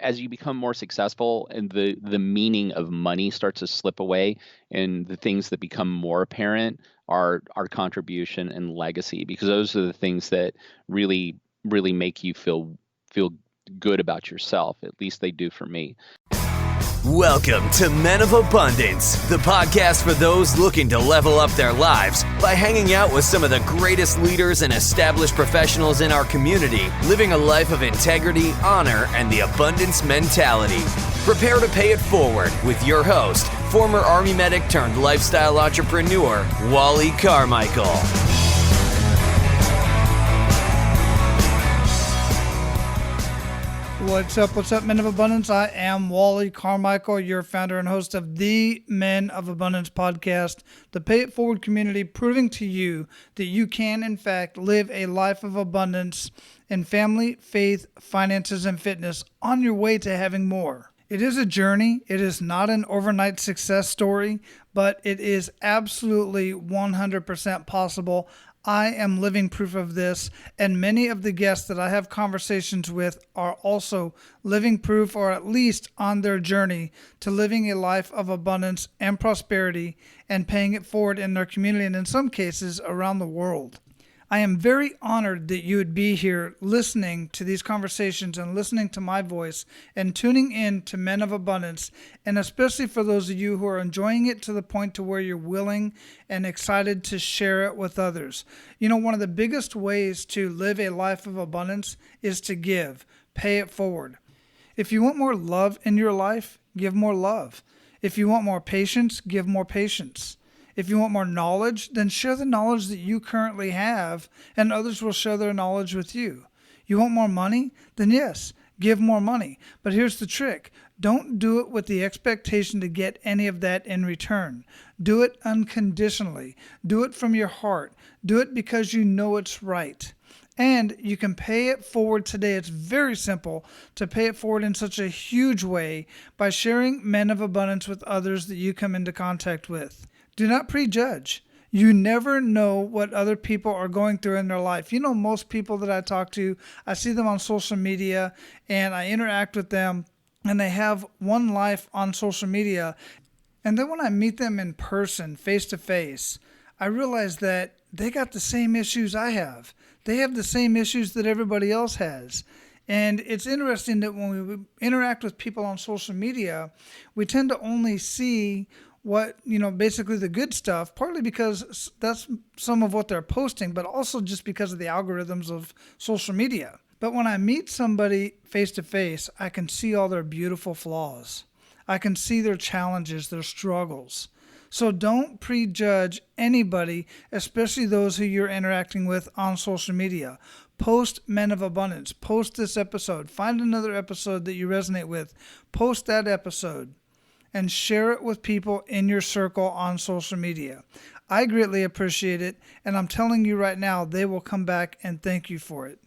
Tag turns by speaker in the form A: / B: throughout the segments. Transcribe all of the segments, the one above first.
A: as you become more successful and the meaning of money starts to slip away, and the things that become more apparent are our contribution and legacy, because those are the things that really, really make you feel good about yourself. At least they do for me.
B: Welcome to Men of Abundance, the podcast for those looking to level up their lives by hanging out with some of the greatest leaders and established professionals in our community, living a life of integrity, honor, and the abundance mentality. Prepare to pay it forward with your host, former Army medic turned lifestyle entrepreneur, Wally Carmichael.
C: What's up, Men of Abundance? I am Wally Carmichael, your founder and host of the Men of Abundance podcast, the Pay It Forward community, proving to you that you can, in fact, live a life of abundance in family, faith, finances, and fitness on your way to having more. It is a journey. It is not an overnight success story, but it is absolutely 100% possible. I am living proof of this, and many of the guests that I have conversations with are also living proof, or at least on their journey to living a life of abundance and prosperity and paying it forward in their community, and in some cases around the world. I am very honored that you would be here listening to these conversations and listening to my voice and tuning in to Men of Abundance, and especially for those of you who are enjoying it to the point to where you're willing and excited to share it with others. One of the biggest ways to live a life of abundance is to give, pay it forward. If you want more love in your life, give more love. If you want more patience, give more patience. If you want more knowledge, then share the knowledge that you currently have, and others will share their knowledge with you. You want more money? Then yes, give more money. But here's the trick. Don't do it with the expectation to get any of that in return. Do it unconditionally. Do it from your heart. Do it because you know it's right. And you can pay it forward today. It's very simple to pay it forward in such a huge way by sharing Men of Abundance with others that you come into contact with. Do not prejudge. You never know what other people are going through in their life. Most people that I talk to, I see them on social media and I interact with them, and they have one life on social media. And then when I meet them in person, face to face, I realize that they got the same issues I have. They have the same issues that everybody else has. And it's interesting that when we interact with people on social media, we tend to only see what, basically the good stuff, partly because that's some of what they're posting, but also just because of the algorithms of social media. But when I meet somebody face to face, I can see all their beautiful flaws. I can see their challenges, their struggles. So don't prejudge anybody, especially those who you're interacting with on social media. Post Men of Abundance. Post this episode. Find another episode that you resonate with. Post that episode and share it with people in your circle on social media. I greatly appreciate it, and I'm telling you right now, they will come back and thank you for it.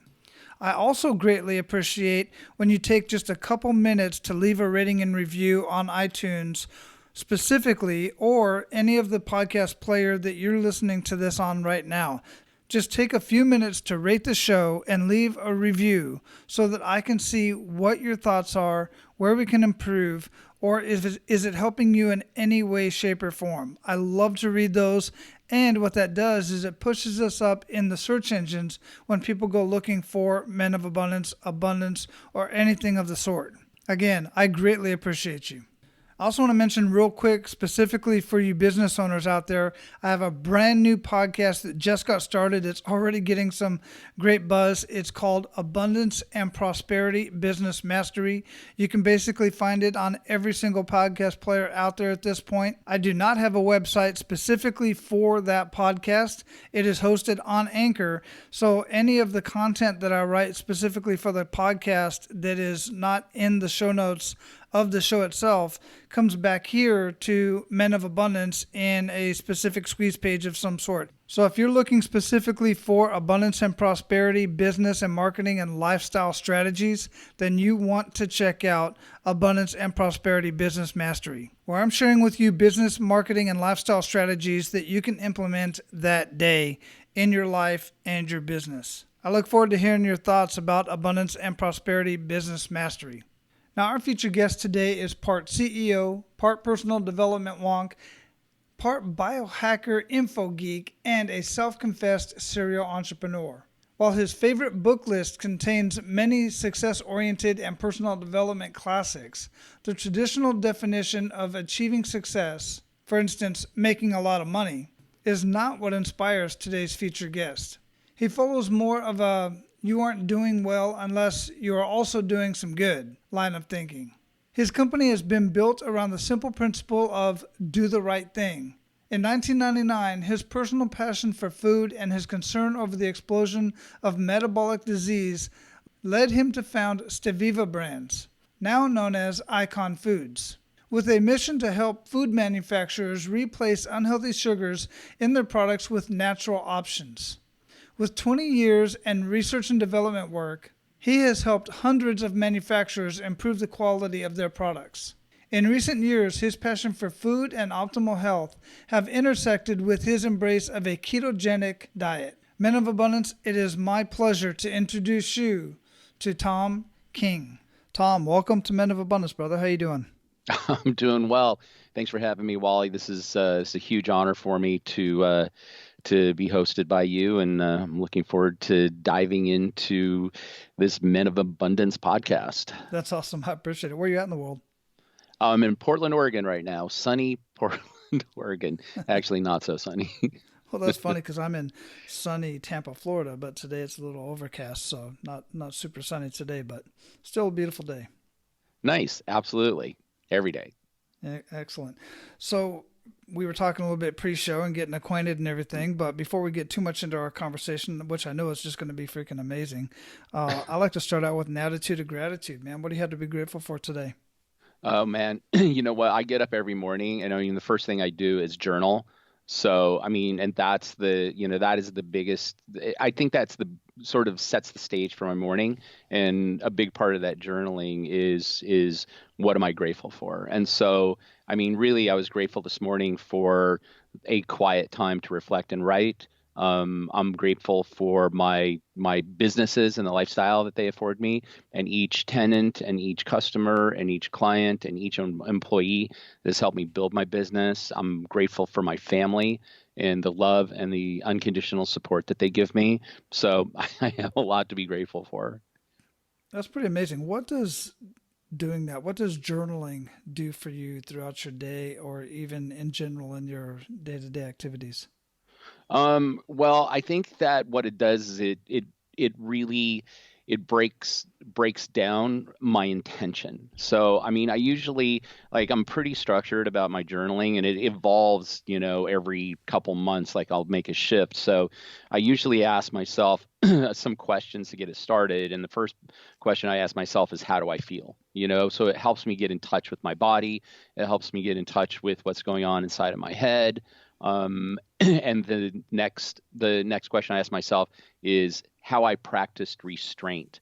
C: I also greatly appreciate when you take just a couple minutes to leave a rating and review on iTunes specifically, or any of the podcast player that you're listening to this on right now. Just take a few minutes to rate the show and leave a review so that I can see what your thoughts are, where we can improve, or is it helping you in any way, shape, or form. I love to read those, and what that does is it pushes us up in the search engines when people go looking for Men of Abundance, or anything of the sort. Again, I greatly appreciate you. I also want to mention real quick, specifically for you business owners out there, I have a brand new podcast that just got started. It's already getting some great buzz. It's called Abundance and Prosperity Business Mastery. You can basically find it on every single podcast player out there at this point. I do not have a website specifically for that podcast. It is hosted on Anchor. So any of the content that I write specifically for the podcast that is not in the show notes of the show itself comes back here to Men of Abundance in a specific squeeze page of some sort. So if you're looking specifically for abundance and prosperity, business and marketing and lifestyle strategies, then you want to check out Abundance and Prosperity Business Mastery, where I'm sharing with you business, marketing, and lifestyle strategies that you can implement that day in your life and your business. I look forward to hearing your thoughts about Abundance and Prosperity Business Mastery. Now, our featured guest today is part CEO, part personal development wonk, part biohacker info geek, and a self-confessed serial entrepreneur. While his favorite book list contains many success-oriented and personal development classics, the traditional definition of achieving success, for instance, making a lot of money, is not what inspires today's featured guest. He follows more of a "you aren't doing well unless you are also doing some good" line of thinking. His company has been built around the simple principle of do the right thing. In 1999, his personal passion for food and his concern over the explosion of metabolic disease led him to found Steviva Brands, now known as Icon Foods, with a mission to help food manufacturers replace unhealthy sugars in their products with natural options. With 20 years and research and development work, he has helped hundreds of manufacturers improve the quality of their products. In recent years, his passion for food and optimal health have intersected with his embrace of a ketogenic diet. Men of Abundance, it is my pleasure to introduce you to Thom King. Thom, welcome to Men of Abundance, brother. How you doing?
A: I'm doing well. Thanks for having me, Wally. This is it's a huge honor for me to be hosted by you, and I'm looking forward to diving into this Men of Abundance podcast.
C: That's awesome. I appreciate it. Where are you at in the world?
A: I'm in Portland, Oregon right now. Sunny Portland, Oregon. Actually, not so sunny.
C: Well, that's funny because I'm in sunny Tampa, Florida, but today it's a little overcast, so not super sunny today, but still a beautiful day.
A: Nice. Absolutely. Every day.
C: Excellent. So we were talking a little bit pre-show and getting acquainted and everything, but before we get too much into our conversation, which I know is just going to be freaking amazing, I like to start out with an attitude of gratitude, man. What do you have to be grateful for today?
A: Oh, man. You know what? I get up every morning, and the first thing I do is journal. So, and that's that is the biggest, I think that's the sort of sets the stage for my morning. And a big part of that journaling is what am I grateful for? And so, really, I was grateful this morning for a quiet time to reflect and write. I'm grateful for my businesses and the lifestyle that they afford me, and each tenant and each customer and each client and each employee that has helped me build my business. I'm grateful for my family and the love and the unconditional support that they give me. So I have a lot to be grateful for.
C: That's pretty amazing. What does journaling do for you throughout your day, or even in general in your day-to-day activities?
A: Well, I think that what it does is it really breaks down my intention. So, I usually, I'm pretty structured about my journaling, and it evolves, every couple months, I'll make a shift. So I usually ask myself some questions to get it started. And the first question I ask myself is, how do I feel? So it helps me get in touch with my body. It helps me get in touch with what's going on inside of my head. And the next question I ask myself is how I practiced restraint.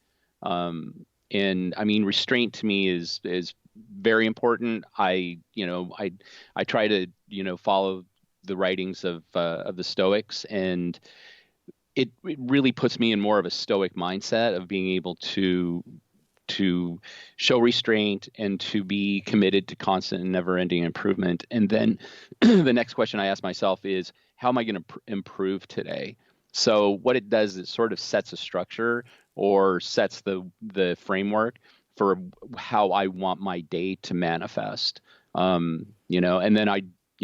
A: Restraint to me is very important. I try to, follow the writings of the Stoics, and it really puts me in more of a Stoic mindset of being able to show restraint and to be committed to constant and never-ending improvement. And then the next question I ask myself is, how am I going to improve today? So what it does is it sort of sets a structure, or sets the framework for how I want my day to manifest. And then I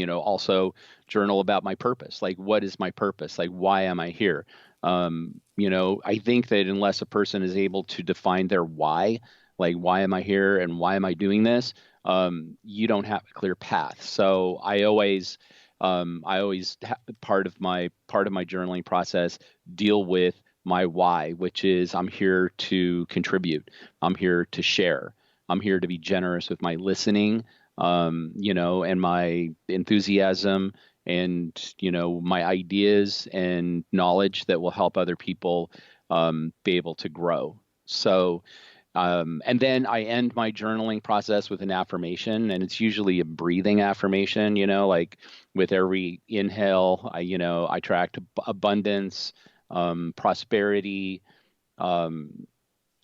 A: also journal about my purpose. What is my purpose? Why am I here? I think that unless a person is able to define their why, why am I here and why am I doing this, you don't have a clear path. So I always part of my journaling process deal with my why, which is I'm here to contribute. I'm here to share. I'm here to be generous with my listening, and my enthusiasm, and my ideas and knowledge that will help other people be able to grow. So and then I end my journaling process with an affirmation, and it's usually a breathing affirmation. With every inhale, I attract abundance, prosperity,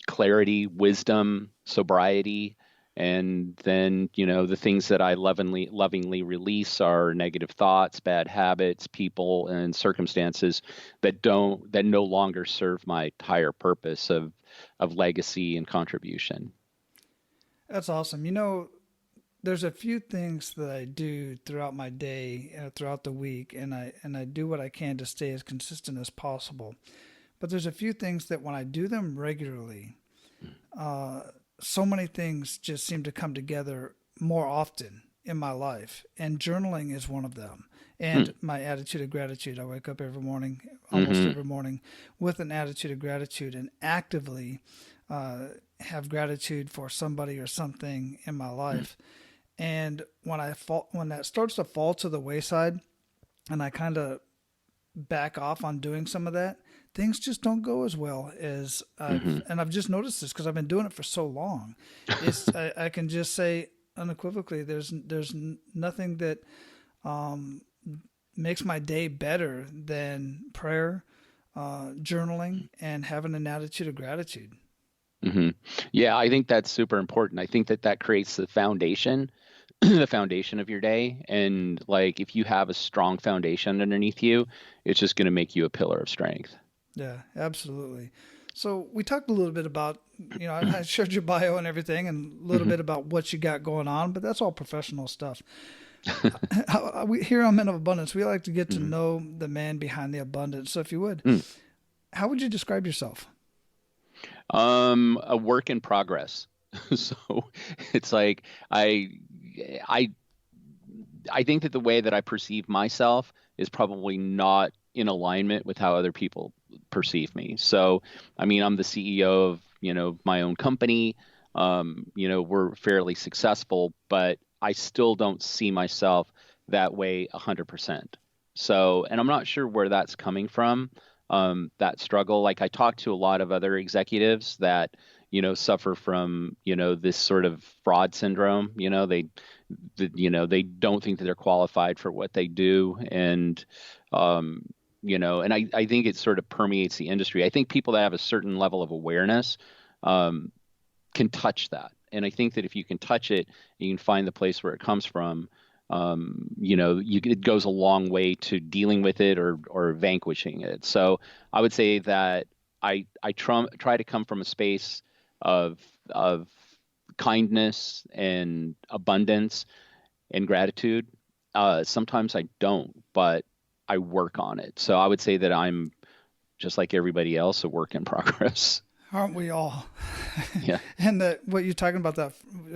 A: clarity, wisdom, sobriety, And then, the things that I lovingly release are negative thoughts, bad habits, people, and circumstances that no longer serve my higher purpose of legacy and contribution.
C: That's awesome. There's a few things that I do throughout my day, throughout the week, and I do what I can to stay as consistent as possible. But there's a few things that when I do them regularly, so many things just seem to come together more often in my life, and journaling is one of them. And my attitude of gratitude. I wake up every morning, almost every morning, with an attitude of gratitude, and actively have gratitude for somebody or something in my life. And when that starts to fall to the wayside, and I kind of back off on doing some of that, things just don't go as well as and I've just noticed this because I've been doing it for so long. I can just say unequivocally, there's nothing that makes my day better than prayer, journaling, and having an attitude of gratitude.
A: Yeah, I think that's super important. I think that creates the foundation, the foundation of your day. And like, if you have a strong foundation underneath you, it's just going to make you a pillar of strength.
C: Yeah, absolutely. So we talked a little bit about, I shared your bio and everything, and a little bit about what you got going on, but that's all professional stuff. Here on Men of Abundance, we like to get to know the man behind the abundance. So if you would, how would you describe yourself?
A: A work in progress. So it's like, I think that the way that I perceive myself is probably not in alignment with how other people perceive me. So, I mean, I'm the CEO of, my own company. We're fairly successful, but I still don't see myself that way 100%. So, and I'm not sure where that's coming from, that struggle. Like, I talk to a lot of other executives that, suffer from, this sort of fraud syndrome. They don't think that they're qualified for what they do. And, and I think it sort of permeates the industry. I think people that have a certain level of awareness can touch that. And I think that if you can touch it, you can find the place where it comes from. It goes a long way to dealing with it or vanquishing it. So I would say that I try to come from a space of kindness and abundance and gratitude. Sometimes I don't, but I work on it. So I would say that I'm just like everybody else, a work in progress.
C: Aren't we all?
A: Yeah.
C: And what you're talking about, that,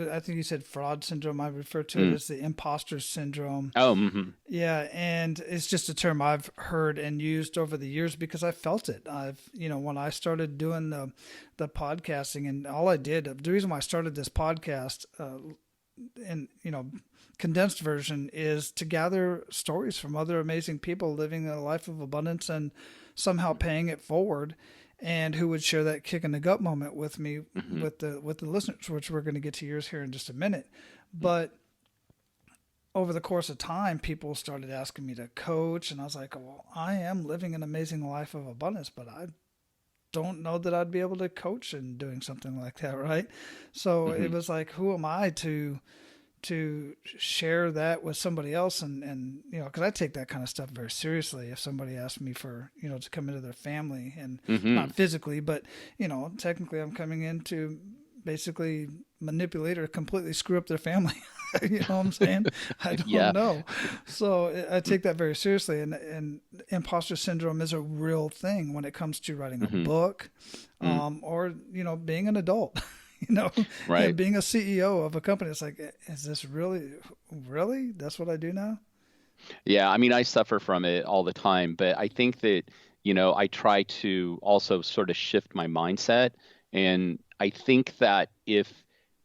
C: I think you said fraud syndrome. I refer to it as the imposter syndrome.
A: Oh,
C: yeah. And it's just a term I've heard and used over the years because I felt it. When I started doing the podcasting, and all I did, the reason why I started this podcast, condensed version, is to gather stories from other amazing people living a life of abundance and somehow paying it forward, and who would share that kick in the gut moment with me, with the listeners, which we're going to get to yours here in just a minute. But over the course of time, people started asking me to coach, and I was like, well, I am living an amazing life of abundance, but I don't know that I'd be able to coach in doing something like that, right? So it was like, who am I to share that with somebody else? And because I take that kind of stuff very seriously. If somebody asks me for, to come into their family, and not physically, but, technically I'm coming in to basically manipulate or completely screw up their family. You know what I'm saying? I don't know. So I take that very seriously. And imposter syndrome is a real thing when it comes to writing a book, or, being an adult.
A: Right.
C: And being a CEO of a company. It's like, is this really, that's what I do now?
A: Yeah. I mean, I suffer from it all the time, but I think that, I try to also sort of shift my mindset. And I think that if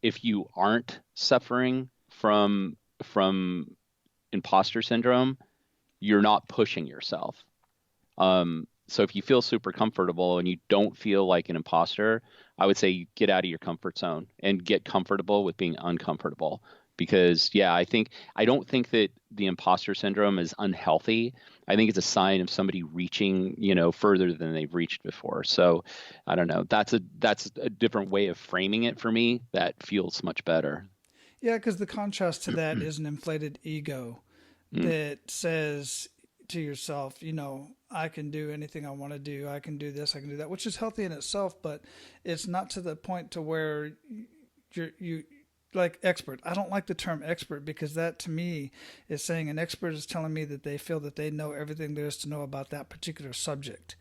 A: you aren't suffering from imposter syndrome, you're not pushing yourself. So if you feel super comfortable and you don't feel like an imposter, I would say get out of your comfort zone and get comfortable with being uncomfortable. because I don't think that the imposter syndrome is unhealthy. I think it's a sign of somebody reaching, further than they've reached before. So I don't know. That's a different way of framing it for me that feels much better.
C: Yeah, because the contrast to that is an inflated ego
A: Mm,
C: that says to yourself, I can do anything I want to do. I can do this, I can do that, which is healthy in itself, but it's not to the point to where you like expert. I don't like the term expert because that to me is saying an expert is telling me that they feel that they know everything there is to know about that particular subject.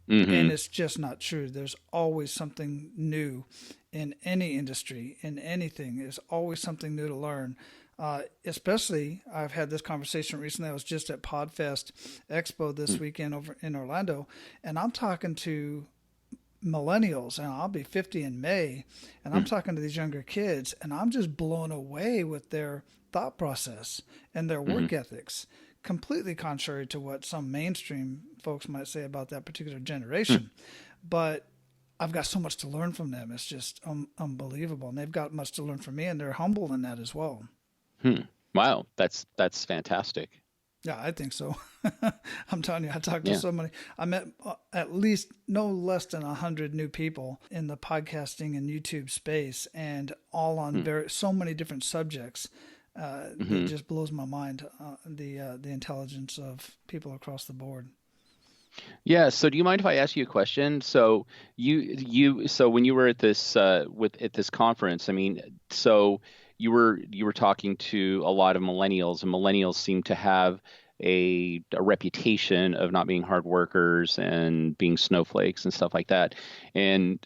C: And
A: hmm
C: it's just not true. There's always something new in any industry, in anything. There's always something new to learn. Especially, I've had this conversation recently. I was just at Podfest Expo this weekend over in Orlando, and I'm talking to millennials, and I'll be 50 in May, and I'm talking to these younger kids, and I'm just blown away with their thought process and their
A: hmm
C: work ethics, completely contrary to what some mainstream folks might say about that particular generation. But I've got so much to learn from them. It's just unbelievable, and they've got much to learn from me, and they're humble in that as well.
A: Hmm. Wow, that's fantastic.
C: Yeah, I think so. I'm telling you, I talked to
A: Yeah.
C: so many. I met at least no less than 100 new people in the podcasting and YouTube space, and all on so many different subjects. It
A: hmm
C: just blows my mind, the intelligence of people across the board.
A: Yeah. So, do you mind if I ask you a question? So, so when you were at this at this conference, I mean, so you were talking to a lot of millennials, and millennials seem to have a reputation of not being hard workers and being snowflakes and stuff like that. And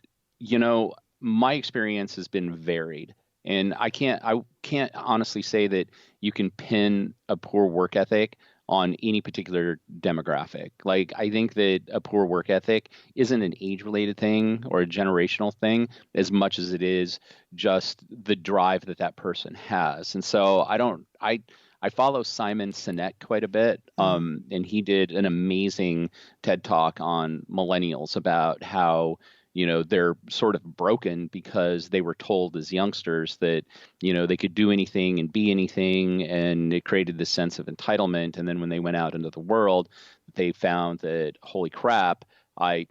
A: my experience has been varied, and I can't honestly say that you can pin a poor work ethic on any particular demographic. Like, I think that a poor work ethic isn't an age related thing or a generational thing as much as it is just the drive that that person has. And so I follow Simon Sinek quite a bit,
C: Mm-hmm.
A: and he did an amazing TED talk on millennials about how they're sort of broken because they were told as youngsters that they could do anything and be anything, and it created this sense of entitlement. And then when they went out into the world, they found that, holy crap, I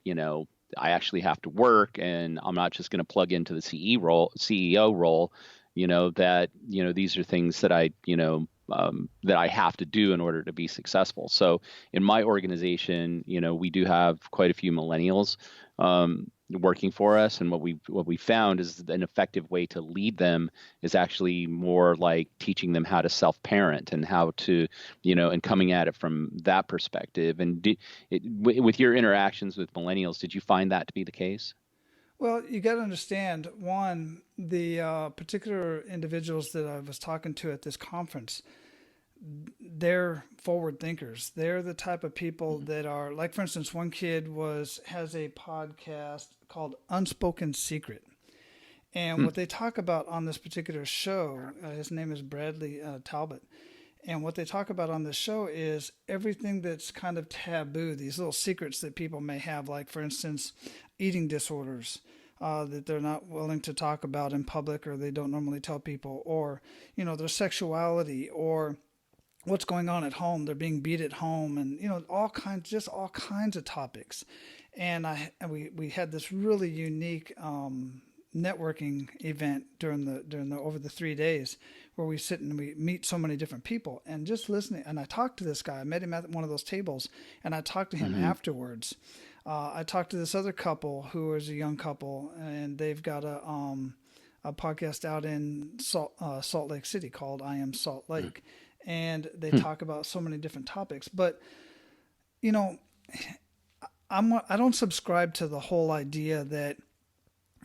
A: actually have to work, and I'm not just going to plug into the CEO role. That these are things that that I have to do in order to be successful. So in my organization, we do have quite a few millennials working for us, and what we found is an effective way to lead them is actually more like teaching them how to self-parent and how to, and coming at it from that perspective. And with your interactions with millennials, did you find that to be the case?
C: Well, you got to understand, one, the particular individuals that I was talking to at this conference, they're forward thinkers. They're the type of people that are like, for instance, one kid has a podcast called Unspoken Secret. And
A: Hmm.
C: what they talk about on this particular show, his name is Bradley Talbot. And what they talk about on this show is everything that's kind of taboo, these little secrets that people may have, like, for instance, eating disorders that they're not willing to talk about in public, or they don't normally tell people, or, their sexuality, or what's going on at home. They're being beat at home, and all kinds of topics. And we had this really unique networking event during the over the 3 days, where we sit and we meet so many different people, and just listening. And I talked to this guy. I met him at one of those tables, and I talked to him
A: hmm
C: afterwards. I talked to this other couple who is a young couple, and they've got a podcast out in Salt Lake City called I Am Salt Lake, and they talk about so many different topics. But you know, I don't subscribe to the whole idea that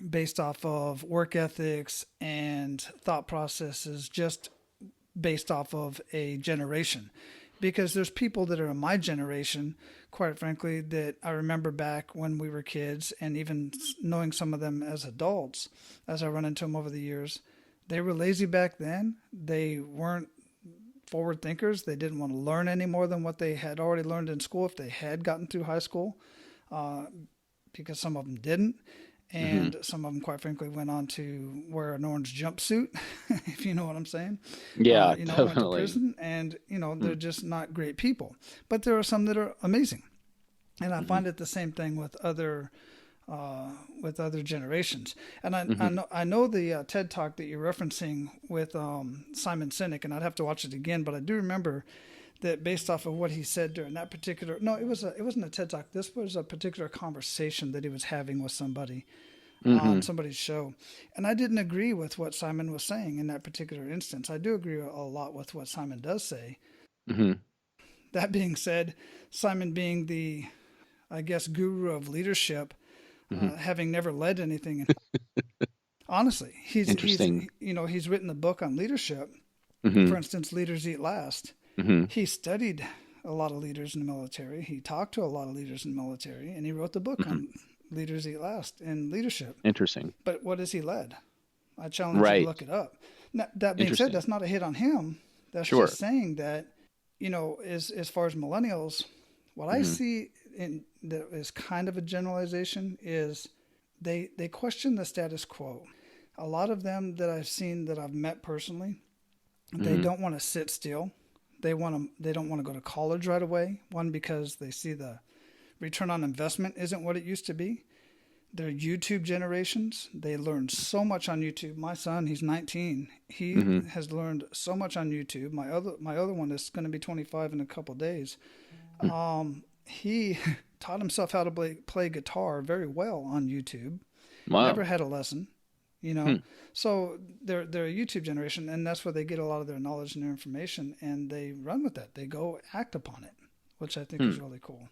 C: based off of work ethics and thought processes, just based off of a generation. Because there's people that are in my generation, quite frankly, that I remember back when we were kids, and even knowing some of them as adults, as I run into them over the years, they were lazy back then. They weren't forward thinkers. They didn't want to learn any more than what they had already learned in school, if they had gotten through high school, because some of them didn't. And some of them, quite frankly, went on to wear an orange jumpsuit, if you know what I'm saying.
A: Yeah,
C: Went to
A: definitely.
C: prison, and they're just not great people. But there are some that are amazing, and I find it the same thing with other generations. And I know the TED talk that you're referencing with Simon Sinek, and I'd have to watch it again, but I do remember that based off of what he said during that particular, no, it wasn't a TED talk. This was a particular conversation that he was having with somebody on somebody's show. And I didn't agree with what Simon was saying in that particular instance. I do agree a lot with what Simon does say. That being said, Simon being the, I guess, guru of leadership, having never led anything. Honestly, he's written the book on leadership. For instance, Leaders Eat Last. He studied a lot of leaders in the military. He talked to a lot of leaders in the military, and he wrote the book on Leaders Eat Last and leadership.
A: Interesting.
C: But what has he led? I challenge you to look it up. Now, that being said, that's not a hit on him. That's just saying that, as far as millennials, what I see that is kind of a generalization is they question the status quo. A lot of them that I've seen, that I've met personally, they don't want to sit still. They don't want to go to college right away. One, because they see the return on investment isn't what it used to be. They're YouTube generations. They learn so much on YouTube. My son, he's 19. He has learned so much on YouTube. My other one is going to be 25 in a couple of days. He taught himself how to play guitar very well on YouTube.
A: Wow.
C: Never had a lesson. So they're a YouTube generation, and that's where they get a lot of their knowledge and their information, and they run with that. They go act upon it, which I think is really cool.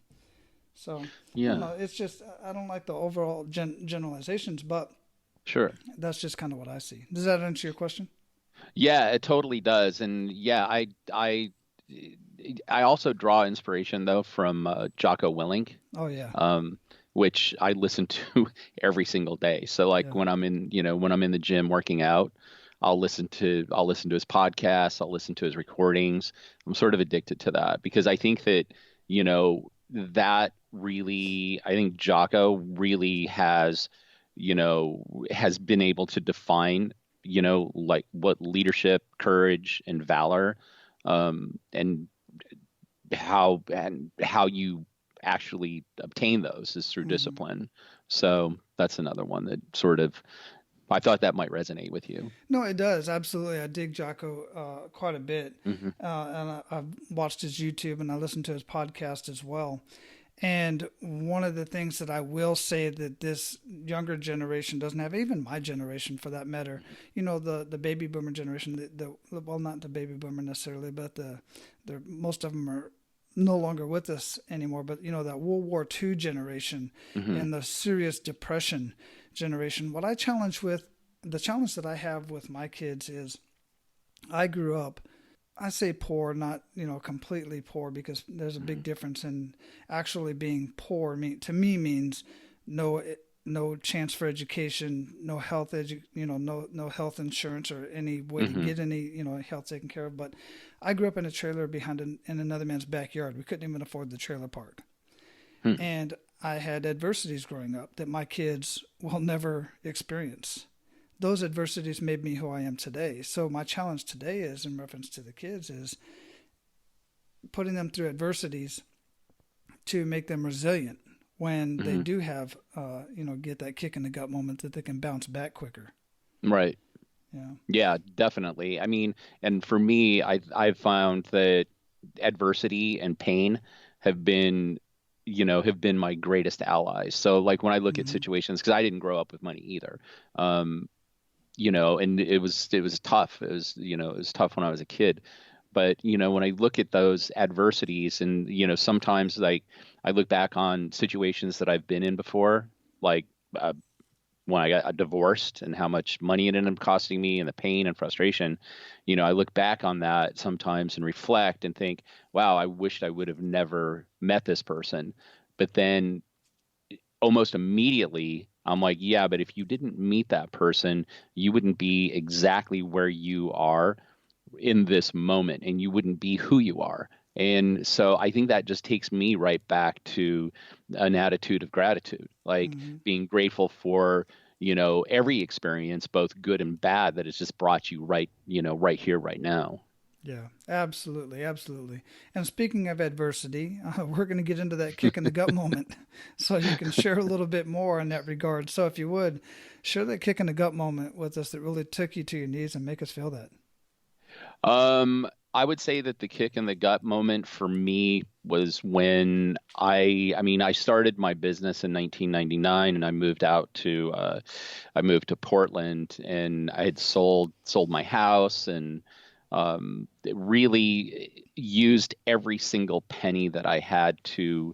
C: So
A: yeah,
C: it's just, I don't like the overall generalizations, but
A: sure,
C: that's just kind of what I see. Does that answer your question?
A: Yeah, it totally does. And yeah, I also draw inspiration though from Jocko Willink.
C: Oh yeah.
A: Which I listen to every single day. So like when I'm in the gym working out, I'll listen to his podcasts, I'll listen to his recordings. I'm sort of addicted to that because I think that, I think Jocko really has been able to define, like what leadership, courage, and valor, and how you actually obtain those is through discipline. So that's another one that sort of, I thought that might resonate with you.
C: No, it does. Absolutely. I dig Jocko quite a bit. And I've watched his YouTube and I listened to his podcast as well. And one of the things that I will say that this younger generation doesn't have, even my generation for that matter, the baby boomer generation, well, not the baby boomer necessarily, but most of them are no longer with us anymore, but that World War II generation and the serious depression generation. The challenge that I have with my kids is I grew up, I say poor, not, completely poor, because there's a big difference in actually being poor. To me means no chance for education, no health no health insurance or any way to get any, health taken care of. But I grew up in a trailer in another man's backyard. We couldn't even afford the trailer park. And I had adversities growing up that my kids will never experience. Those adversities made me who I am today. So my challenge today is, in reference to the kids, is putting them through adversities to make them resilient when they do have, get that kick in the gut moment, that they can bounce back quicker.
A: Right. Yeah, definitely. I mean, and for me, I've found that adversity and pain have been my greatest allies. So like when I look at situations, because I didn't grow up with money either, and it was tough. It was tough when I was a kid. But, when I look at those adversities and, sometimes like I look back on situations that I've been in before, like when I got divorced and how much money it ended up costing me and the pain and frustration, I look back on that sometimes and reflect and think, wow, I wished I would have never met this person. But then almost immediately I'm like, yeah, but if you didn't meet that person, you wouldn't be exactly where you are in this moment, and you wouldn't be who you are. And so I think that just takes me right back to an attitude of gratitude, like
C: Mm-hmm.
A: being grateful for, every experience, both good and bad, that has just brought you right, right here, right now.
C: Yeah, absolutely, absolutely. And speaking of adversity, we're going to get into that kick in the gut moment, so you can share a little bit more in that regard. So if you would, share that kick in the gut moment with us that really took you to your knees and make us feel that.
A: I would say that the kick in the gut moment for me was when I started my business in 1999, and I moved to Portland, and I had sold my house, and really used every single penny that I had to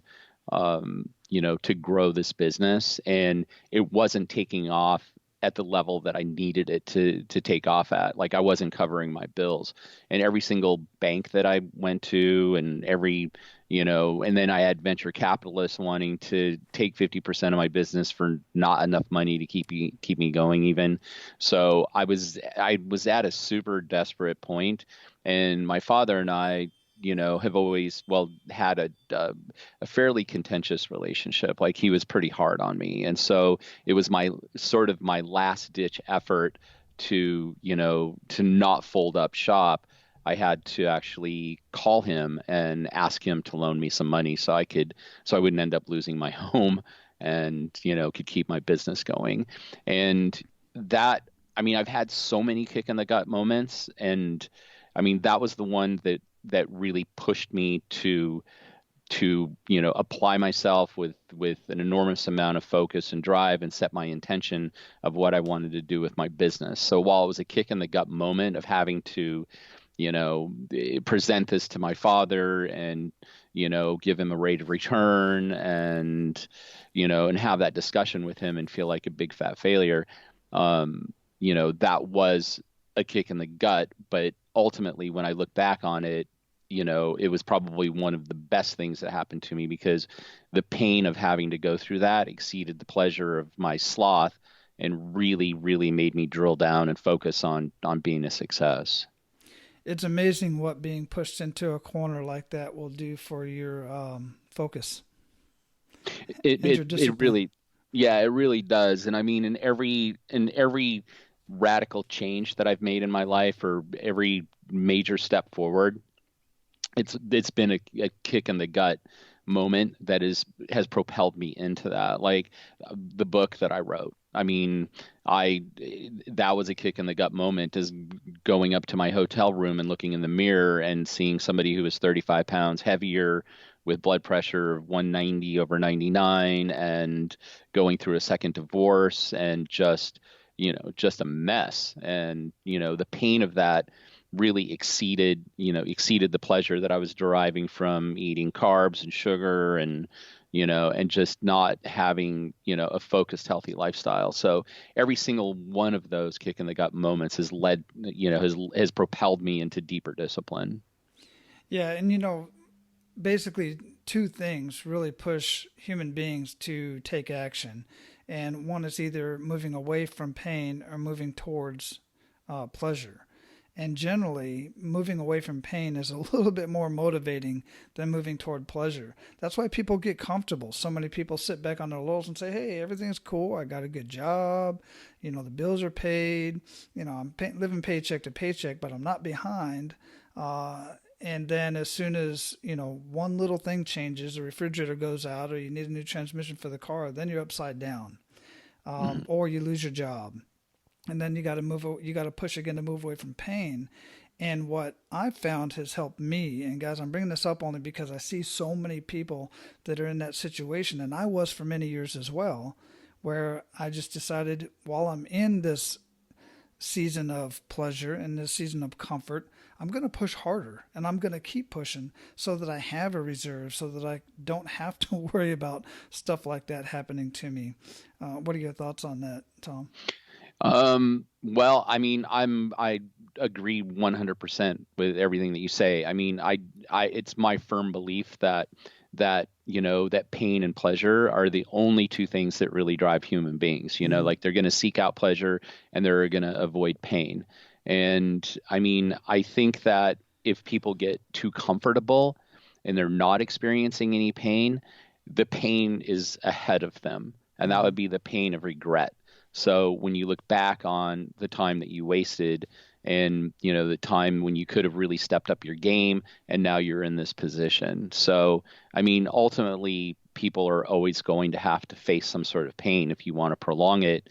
A: grow this business, and it wasn't taking off at the level that I needed it to take off at. Like, I wasn't covering my bills, and every single bank that I went to, and and then I had venture capitalists wanting to take 50% of my business for not enough money to keep me going even. So I was at a super desperate point, and my father and I, have always, well, had a fairly contentious relationship. Like, he was pretty hard on me. And so it was my last ditch effort to not fold up shop. I had to actually call him and ask him to loan me some money so I wouldn't end up losing my home, and, could keep my business going. And that, I've had so many kick in the gut moments, and that was the one that really pushed me to apply myself with an enormous amount of focus and drive, and set my intention of what I wanted to do with my business. So while it was a kick in the gut moment of having to present this to my father, and give him a rate of return, and have that discussion with him and feel like a big fat failure, that was a kick in the gut. But ultimately, when I look back on it, it was probably one of the best things that happened to me, because the pain of having to go through that exceeded the pleasure of my sloth, and really, really made me drill down and focus on being a success.
C: It's amazing what being pushed into a corner like that will do for your focus
A: It
C: and your
A: it it
C: discipline.
A: really, yeah, it really does. And in every radical change that I've made in my life, or every major step forward, it's been a kick in the gut moment that has propelled me into that. Like, the book that I wrote. I that was a kick in the gut moment, is going up to my hotel room and looking in the mirror and seeing somebody who was 35 pounds heavier, with blood pressure of 190 over 99, and going through a second divorce, and just a mess. And the pain of that really exceeded the pleasure that I was deriving from eating carbs and sugar, and just not having, a focused, healthy lifestyle. So every single one of those kick in the gut moments has led, has propelled me into deeper discipline.
C: Yeah, and basically two things really push human beings to take action, and one is either moving away from pain or moving towards pleasure. And generally, moving away from pain is a little bit more motivating than moving toward pleasure. That's why people get comfortable. So many people sit back on their laurels and say, "Hey, everything's cool. I got a good job. The bills are paid. I'm living paycheck to paycheck, but I'm not behind." And then as soon as one little thing changes, the refrigerator goes out, or you need a new transmission for the car, then you're upside down,
A: Mhm.
C: or you lose your job, and then you got to push again to move away from pain. And what I've found has helped me, and guys, I'm bringing this up only because I see so many people that are in that situation, and I was for many years as well, where I just decided, while I'm in this season of pleasure and this season of comfort, I'm going to push harder, and I'm going to keep pushing, so that I have a reserve, so that I don't have to worry about stuff like that happening to me. What are your thoughts on that, Tom?
A: Well, I agree 100% with everything that you say. It's my firm belief that pain and pleasure are the only two things that really drive human beings.
C: Mm-hmm.
A: Like, they're going to seek out pleasure, and they're going to avoid pain. And I think that if people get too comfortable and they're not experiencing any pain, the pain is ahead of them. And that would be the pain of regret. So when you look back on the time that you wasted and, the time when you could have really stepped up your game and now you're in this position. So, I mean, ultimately, people are always going to have to face some sort of pain. If you want to prolong it,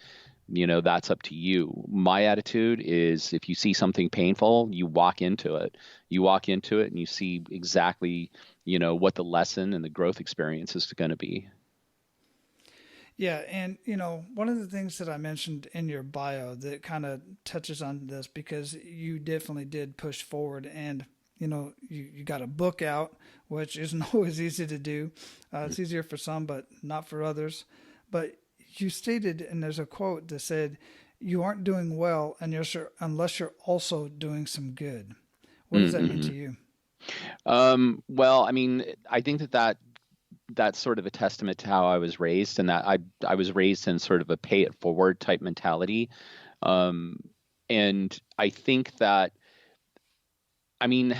A: that's up to you. My attitude is if you see something painful, you walk into it. You walk into it and you see exactly, what the lesson and the growth experience is going to be.
C: Yeah, and one of the things that I mentioned in your bio that kind of touches on this, because you definitely did push forward, and you got a book out, which isn't always easy to do. It's easier for some, but not for others. But you stated, and there's a quote that said, "You aren't doing well, and unless you're also doing some good." What does that mean to you?
A: Well, I mean, I think that's sort of a testament to how I was raised, and that I was raised in sort of a pay it forward type mentality. And I think that, I mean,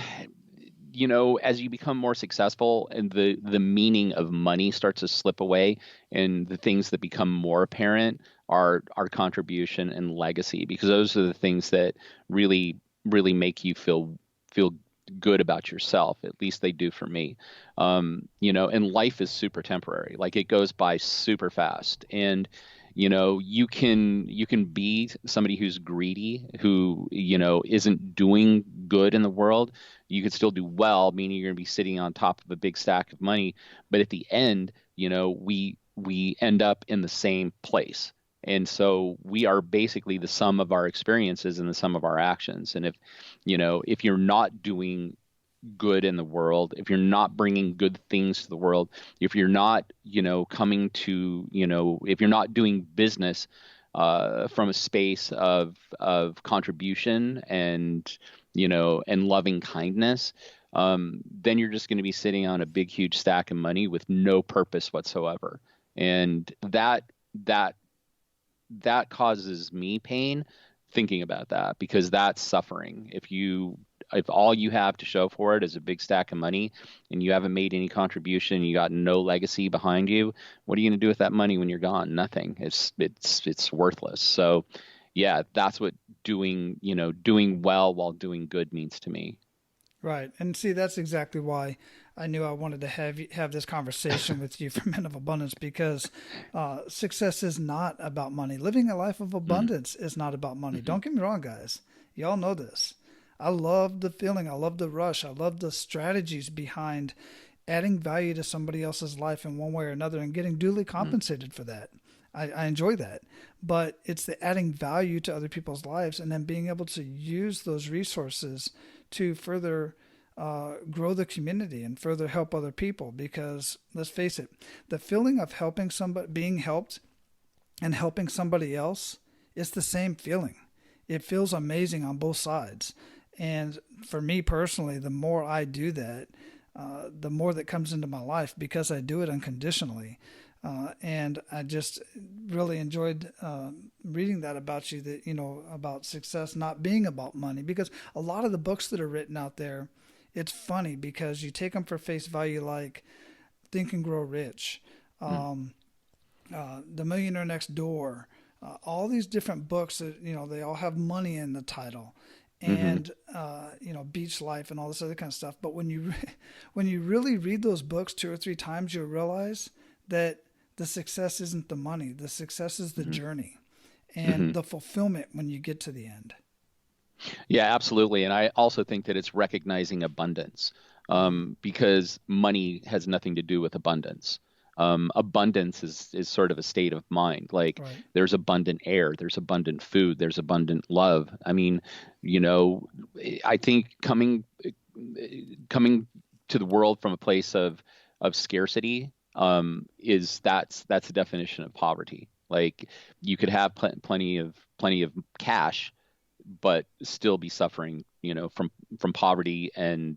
A: as you become more successful and the meaning of money starts to slip away, and the things that become more apparent are our contribution and legacy, because those are the things that really, really make you feel good about yourself. At least they do for me. And life is super temporary. Like, it goes by super fast. And, you can be somebody who's greedy, who, isn't doing good in the world. You could still do well, meaning you're going to be sitting on top of a big stack of money. But at the end, we end up in the same place. And so we are basically the sum of our experiences and the sum of our actions. And if you're not doing good in the world, if you're not bringing good things to the world, if you're not, coming to, if you're not doing business from a space of contribution and, and loving kindness, then you're just going to be sitting on a big, huge stack of money with no purpose whatsoever. And that causes me pain thinking about that, because that's suffering. If all you have to show for it is a big stack of money and you haven't made any contribution, you got no legacy behind you, what are you going to do with that money when you're gone? Nothing. It's worthless. So yeah, that's what doing well while doing good means to me.
C: Right. And see, that's exactly why I knew I wanted to have this conversation with you for Men of Abundance, because success is not about money. Living a life of abundance is not about money. Don't get me wrong, guys. You all know this. I love the feeling. I love the rush. I love the strategies behind adding value to somebody else's life in one way or another and getting duly compensated for that. I enjoy that. But it's the adding value to other people's lives and then being able to use those resources to further grow the community and further help other people. Because let's face it, the feeling of helping somebody, being helped and helping somebody else, is the same feeling. It feels amazing on both sides. And for me personally, the more I do that, the more that comes into my life, because I do it unconditionally. And I just really enjoyed reading that about you, that, about success not being about money, because a lot of the books that are written out there, it's funny because you take them for face value, like Think and Grow Rich, The Millionaire Next Door, all these different books that, they all have money in the title. And Beach Life and all this other kind of stuff. But when you really read those books 2 or 3 times, you'll realize that the success isn't the money. The success is the journey and the fulfillment when you get to the end.
A: Yeah, absolutely. And I also think that it's recognizing abundance, because money has nothing to do with abundance. Abundance is sort of a state of mind. Like, right. There's abundant air, there's abundant food, there's abundant love. I mean, I think coming to the world from a place of scarcity, that's the definition of poverty. Like, you could have plenty of cash, but still be suffering, from poverty and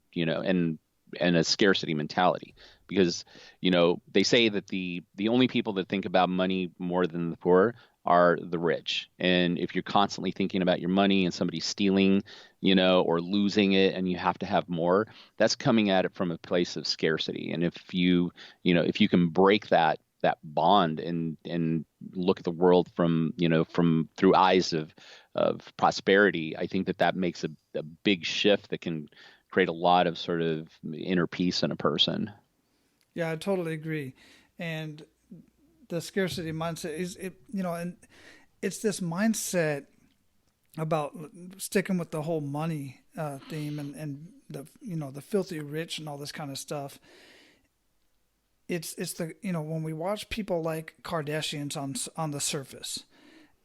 A: a scarcity mentality, because, they say that the only people that think about money more than the poor are the rich. And if you're constantly thinking about your money and somebody stealing, or losing it, and you have to have more, that's coming at it from a place of scarcity. And if you can break that bond and look at the world from through eyes of prosperity, I think that makes a big shift that can create a lot of sort of inner peace in a person.
C: Yeah, I totally agree. And the scarcity mindset and it's this mindset about sticking with the whole money theme and the filthy rich and all this kind of stuff. It's the when we watch people like Kardashians on the surface,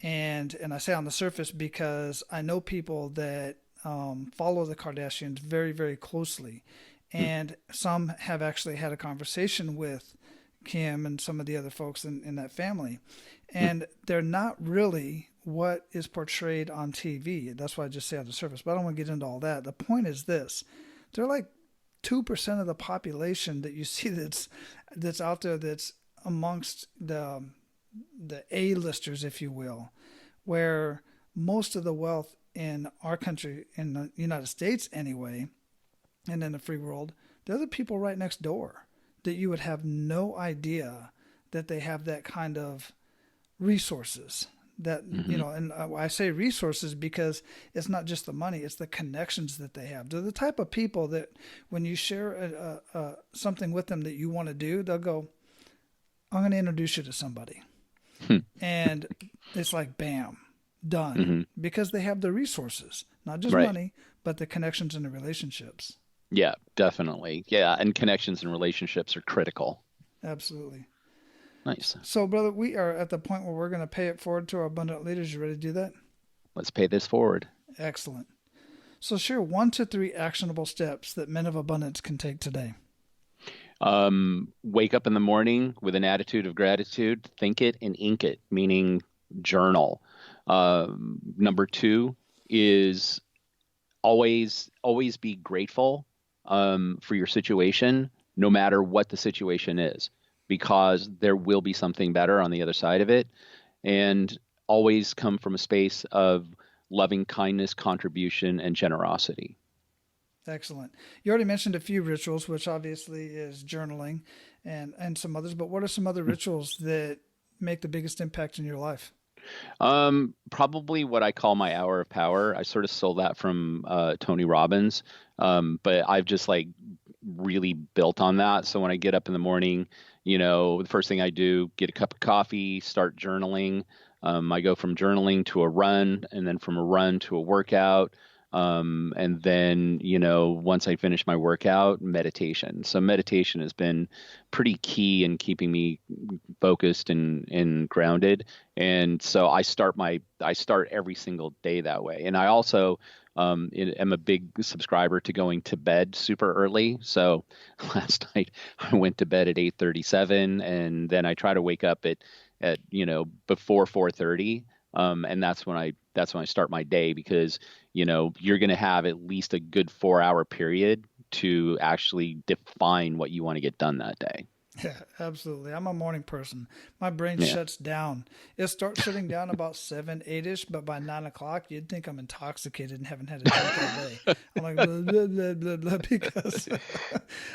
C: and I say on the surface because I know people that follow the Kardashians very, very closely, and some have actually had a conversation with Kim and some of the other folks in that family, and they're not really what is portrayed on TV. That's why I just say on the surface, but I don't want to get into all that. The point is this: they're like 2% of the population that you see that's out there, that's amongst the A-listers, if you will, where most of the wealth in our country, in the United States anyway, and in the free world, they're the people right next door that you would have no idea that they have that kind of resources. That and I say resources because it's not just the money, it's the connections that they have. They're the type of people that when you share something with them that you want to do, they'll go, I'm going to introduce you to somebody. And it's like, bam, done. Because they have the resources, not just money, but the connections and the relationships.
A: Yeah, definitely. Yeah, and connections and relationships are critical.
C: Absolutely.
A: Nice.
C: So, brother, we are at the point where we're going to pay it forward to our abundant leaders. You ready to do that?
A: Let's pay this forward.
C: Excellent. So share 1 to 3 actionable steps that men of abundance can take today.
A: Wake up in the morning with an attitude of gratitude, think it and ink it, meaning journal. Number 2 is always be grateful for your situation, no matter what the situation is, because there will be something better on the other side of it. And always come from a space of loving kindness, contribution, and generosity.
C: Excellent. You already mentioned a few rituals, which obviously is journaling and some others, but what are some other rituals that make the biggest impact in your life?
A: Probably what I call my hour of power. I sort of stole that from Tony Robbins, but I've just really built on that. So when I get up in the morning, the first thing I do, get a cup of coffee, start journaling. I go from journaling to a run, and then from a run to a workout. And then, once I finish my workout, meditation. So meditation has been pretty key in keeping me focused and grounded. And so I start every single day that way. And I also am a big subscriber to going to bed super early. So last night I went to bed at 8:37, and then I try to wake up at before 4:30. And that's when I start my day, because you're going to have at least a good 4-hour period to actually define what you want to get done that day.
C: Yeah, absolutely. I'm a morning person. My brain shuts down. It starts shutting down about 7, 8-ish, but by 9 o'clock, you'd think I'm intoxicated and haven't had a drink all day. I'm like, blah, blah, blah, blah, blah, because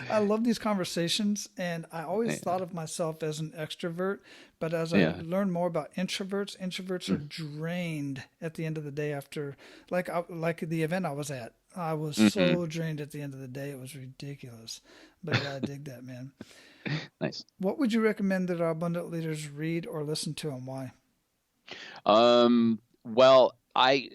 C: I love these conversations, and I always thought of myself as an extrovert, but as I learned more about introverts are drained at the end of the day after, like the event I was at. I was so drained at the end of the day. It was ridiculous. But yeah, I dig that, man.
A: Nice.
C: What would you recommend that our abundant leaders read or listen to, and why?
A: Well, I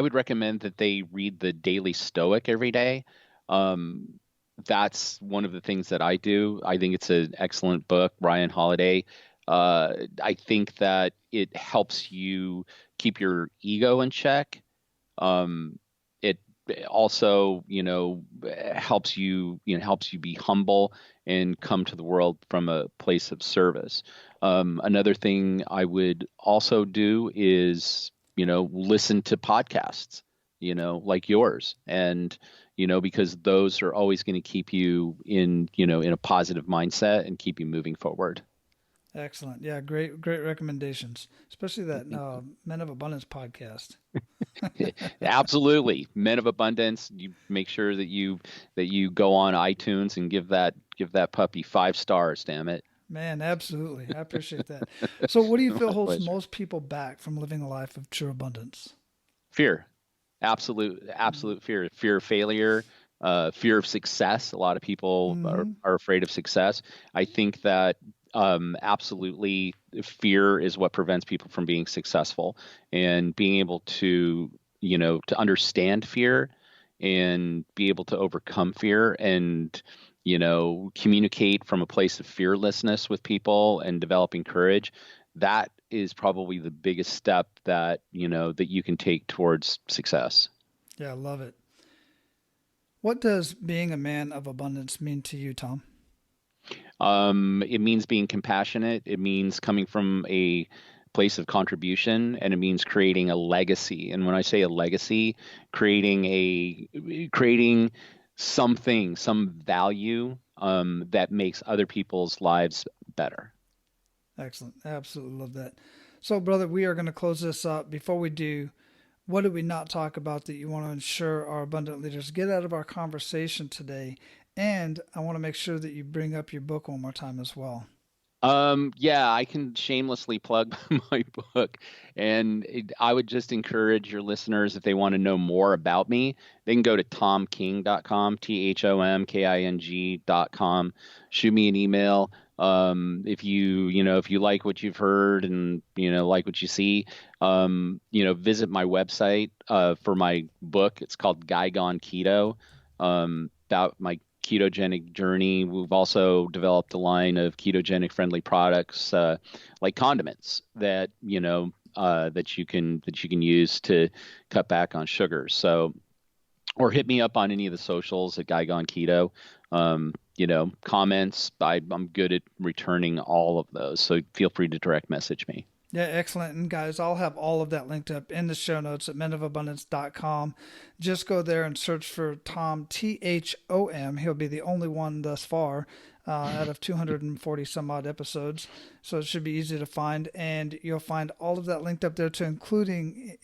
A: would recommend that they read the Daily Stoic every day. That's one of the things that I do. I think it's an excellent book, Ryan Holiday. I think that it helps you keep your ego in check. It also, helps you be humble and come to the world from a place of service. Another thing I would also do is, listen to podcasts. like yours. And, because those are always going to keep you in a positive mindset and keep you moving forward.
C: Excellent. Yeah, great recommendations, especially that Men of Abundance podcast.
A: Absolutely. Men of Abundance. You make sure that you go on iTunes and give that puppy 5 stars, damn it.
C: Man, absolutely. I appreciate that. So what do you feel
A: My
C: holds
A: pleasure.
C: most people back from living a life of true abundance?
A: Fear. Absolute fear. Fear of failure, fear of success. A lot of people
C: Mm-hmm.
A: are afraid of success. I think that absolutely fear is what prevents people from being successful, and being able to understand fear and be able to overcome fear, and communicate from a place of fearlessness with people and developing courage. That is probably the biggest step that you can take towards success.
C: Yeah, I love it. What does being a man of abundance mean to you, Tom?
A: It means being compassionate. It means coming from a place of contribution, and it means creating a legacy. And when I say a legacy, creating something, some value that makes other people's lives better.
C: Excellent. Absolutely love that. So, brother, we are going to close this up. Before we do, what did we not talk about that you want to ensure our abundant leaders get out of our conversation today? And I want to make sure that you bring up your book one more time as well.
A: Yeah, I can shamelessly plug my book, and I would just encourage your listeners, if they want to know more about me, they can go to thomking.com, thomking.com, shoot me an email. If you like what you've heard and, like what you see, visit my website, for my book. It's called Guy Gone Keto, about my ketogenic journey. We've also developed a line of ketogenic friendly products, like condiments that you can use to cut back on sugars. So, or hit me up on any of the socials at Guy Gone Keto. Comments. I'm good at returning all of those. So feel free to direct message me.
C: Yeah, excellent. And guys, I'll have all of that linked up in the show notes at menofabundance.com. Just go there and search for Thom, Thom. He'll be the only one thus far out of 240 some odd episodes. So it should be easy to find. And you'll find all of that linked up there to including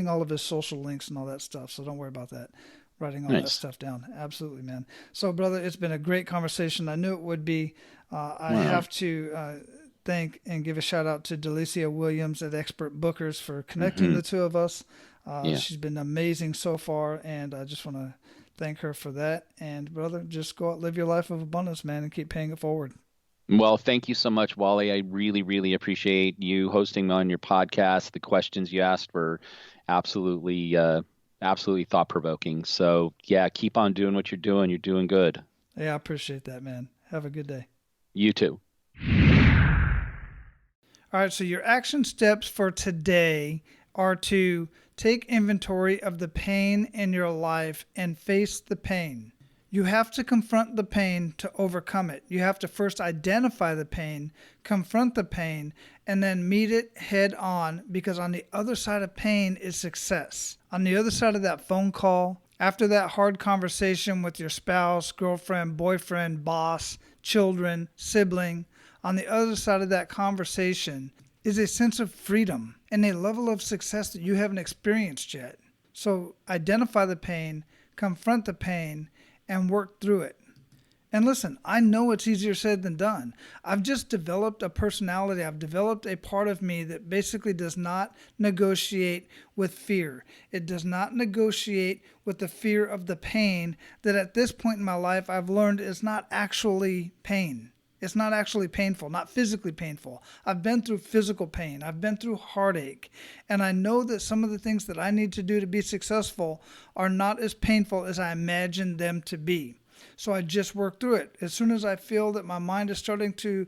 C: all of his social links and all that stuff. So don't worry about that. Writing all that
A: Nice.
C: stuff down. Absolutely, man. So, brother, it's been a great conversation. I knew it would be. I
A: Wow.
C: have to thank and give a shout out to Delicia Williams at Expert Bookers for connecting the two of us.
A: Yeah.
C: She's been amazing so far, and I just want to thank her for that. And brother, just go out, live your life of abundance, man, and keep paying it forward.
A: Well, thank you so much, Wally. I really, really appreciate you hosting me on your podcast. The questions you asked were absolutely thought-provoking. So, yeah, keep on doing what you're doing. You're doing good.
C: Yeah, I appreciate that, man. Have a good day.
A: You too.
C: All right, so your action steps for today are to take inventory of the pain in your life and face the pain. You have to confront the pain to overcome it. You have to first identify the pain, confront the pain, and then meet it head on, because on the other side of pain is success. On the other side of that phone call, after that hard conversation with your spouse, girlfriend, boyfriend, boss, children, sibling, on the other side of that conversation is a sense of freedom and a level of success that you haven't experienced yet. So identify the pain, confront the pain, and work through it. And listen, I know it's easier said than done. I've just developed a personality. I've developed a part of me that basically does not negotiate with fear. It does not negotiate with the fear of the pain that at this point in my life I've learned is not actually pain. It's not actually painful, not physically painful. I've been through physical pain. I've been through heartache. And I know that some of the things that I need to do to be successful are not as painful as I imagined them to be. So I just work through it. As soon as I feel that my mind is starting to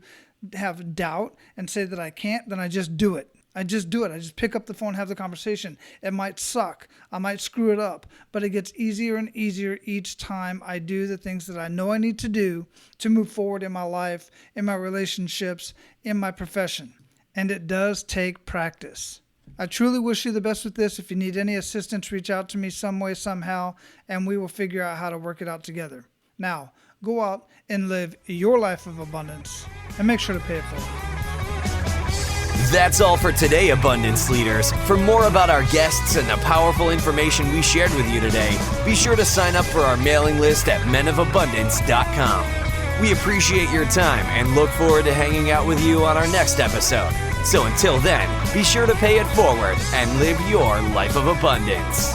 C: have doubt and say that I can't, then I just do it. I just do it. I just pick up the phone, have the conversation. It might suck. I might screw it up, but it gets easier and easier each time I do the things that I know I need to do to move forward in my life, in my relationships, in my profession. And it does take practice. I truly wish you the best with this. If you need any assistance, reach out to me some way, somehow, and we will figure out how to work it out together. Now, go out and live your life of abundance and make sure to pay it forward.
B: That's all for today, Abundance Leaders. For more about our guests and the powerful information we shared with you today, be sure to sign up for our mailing list at menofabundance.com. We appreciate your time and look forward to hanging out with you on our next episode. So until then, be sure to pay it forward and live your life of abundance.